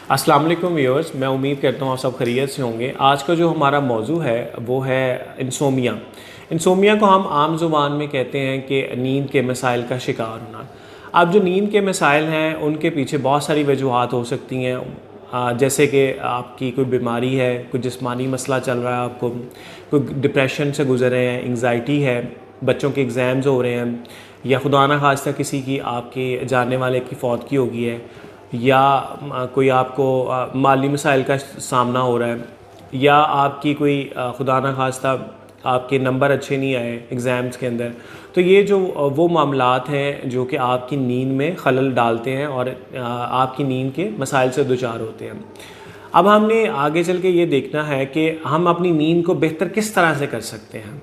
अस्सलाम वालेकुम व्यूअर्स, मैं उम्मीद करता हूँ आप सब खैरियत से होंगे। आज का जो हमारा मौजू है वो है इंसोमिया। इंसोमिया को हम आम ज़ुबान में कहते हैं कि नींद के मसाइल का शिकार होना। अब जो नींद के मसाइल हैं उनके पीछे बहुत सारी वजूहात हो सकती हैं, जैसे कि आपकी कोई बीमारी है, कोई जिस्मानी मसला चल रहा है, आपको कोई डिप्रेशन से गुजर रहे हैं, एंग्जाइटी है, बच्चों के एग्ज़ाम्स हो रहे हैं, या खुदा न खास्ता किसी की आपके जानने वाले की फौतगी हो गई है, या कोई आपको माली मसाइल का सामना हो रहा है, या आपकी कोई खुदा न खास्ता आपके नंबर अच्छे नहीं आए एग्ज़ाम्स के अंदर। तो ये जो वो मामलात हैं जो कि आपकी नींद में खलल डालते हैं और आपकी नींद के मसाइल से दुचार होते हैं। अब हमने आगे चल के ये देखना है कि हम अपनी नींद को बेहतर किस तरह से कर सकते हैं।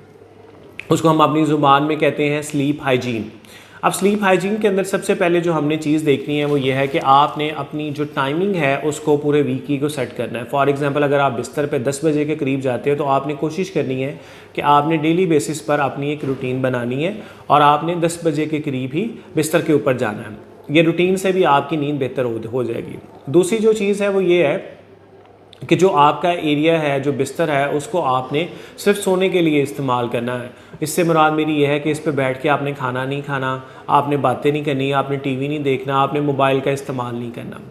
उसको हम अपनी ज़ुबान में कहते हैं स्लीप हाइजीन। अब स्लीप हाइजीन के अंदर सबसे पहले जो हमने चीज़ देखनी है वो ये है कि आपने अपनी जो टाइमिंग है उसको पूरे वीक की को सेट करना है। फॉर एग्जांपल, अगर आप बिस्तर पे 10 बजे के करीब जाते हो तो आपने कोशिश करनी है कि आपने डेली बेसिस पर अपनी एक रूटीन बनानी है और आपने 10 बजे के करीब ही बिस्तर के ऊपर जाना है। ये रूटीन से भी आपकी नींद बेहतर हो जाएगी। दूसरी जो चीज़ है वो ये है कि जो आपका एरिया है, जो बिस्तर है, उसको आपने सिर्फ सोने के लिए इस्तेमाल करना है। इससे मुराद मेरी यह है कि इस पे बैठ के आपने खाना नहीं खाना, आपने बातें नहीं करनी, आपने टीवी नहीं देखना, आपने मोबाइल का इस्तेमाल नहीं करना।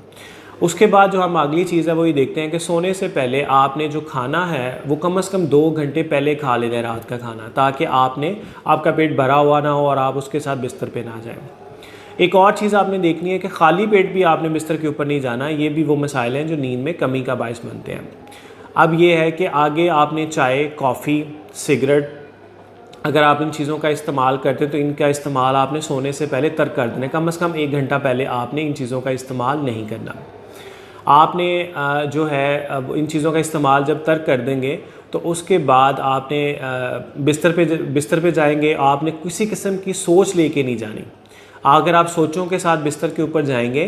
उसके बाद जो हम अगली चीज़ है वो ये देखते हैं कि सोने से पहले आपने जो खाना है वो कम से कम 2 घंटे पहले खा लेना है रात का खाना, ताकि आपका पेट भरा हुआ ना हो और आप उसके साथ बिस्तर पे ना जाएं। एक और चीज़ आपने देखनी है कि खाली पेट भी आपने बिस्तर के ऊपर नहीं जाना। ये भी वो मसाइल हैं जो नींद में कमी का बायस बनते हैं। अब ये है कि आगे आपने चाय, कॉफ़ी, सिगरेट, अगर आप इन चीज़ों का इस्तेमाल करते हैं तो इनका इस्तेमाल आपने सोने से पहले तर्क कर देना। कम से कम 1 घंटा पहले आपने इन चीज़ों का इस्तेमाल नहीं करना। आपने जो है अब इन चीज़ों का इस्तेमाल जब तर्क कर देंगे तो उसके बाद आपने बिस्तर पे जाएंगे। आपने किसी किस्म की सोच लेके नहीं जानी। अगर आप सोचों के साथ बिस्तर के ऊपर जाएंगे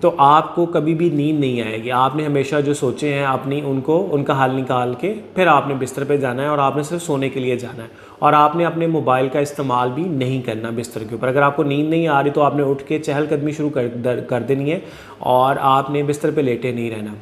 तो आपको कभी भी नींद नहीं आएगी। आपने हमेशा जो सोचे हैं अपनी उनका हल निकाल के फिर आपने बिस्तर पे जाना है और आपने सिर्फ सोने के लिए जाना है। और आपने अपने मोबाइल का इस्तेमाल भी नहीं करना बिस्तर के ऊपर। अगर आपको नींद नहीं आ रही तो आपने उठ के चहलकदमी शुरू कर देनी है और आपने बिस्तर पे लेटे नहीं रहना।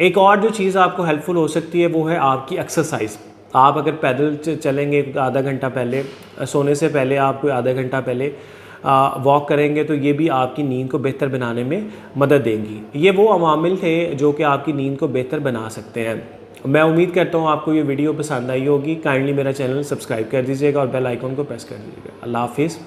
एक और जो चीज़ आपको हेल्पफुल हो सकती है वो है आपकी एक्सरसाइज। आप अगर पैदल चलेंगे आधा घंटा पहले, सोने से पहले आप कोई आधा घंटा पहले वॉक करेंगे तो ये भी आपकी नींद को बेहतर बनाने में मदद देंगी। ये वो अवामिल थे जो कि आपकी नींद को बेहतर बना सकते हैं। मैं उम्मीद करता हूँ आपको ये वीडियो पसंद आई होगी। काइंडली मेरा चैनल सब्सक्राइब कर दीजिएगा और बेल आइकॉन को प्रेस कर दीजिएगा। अल्लाह हाफिज़।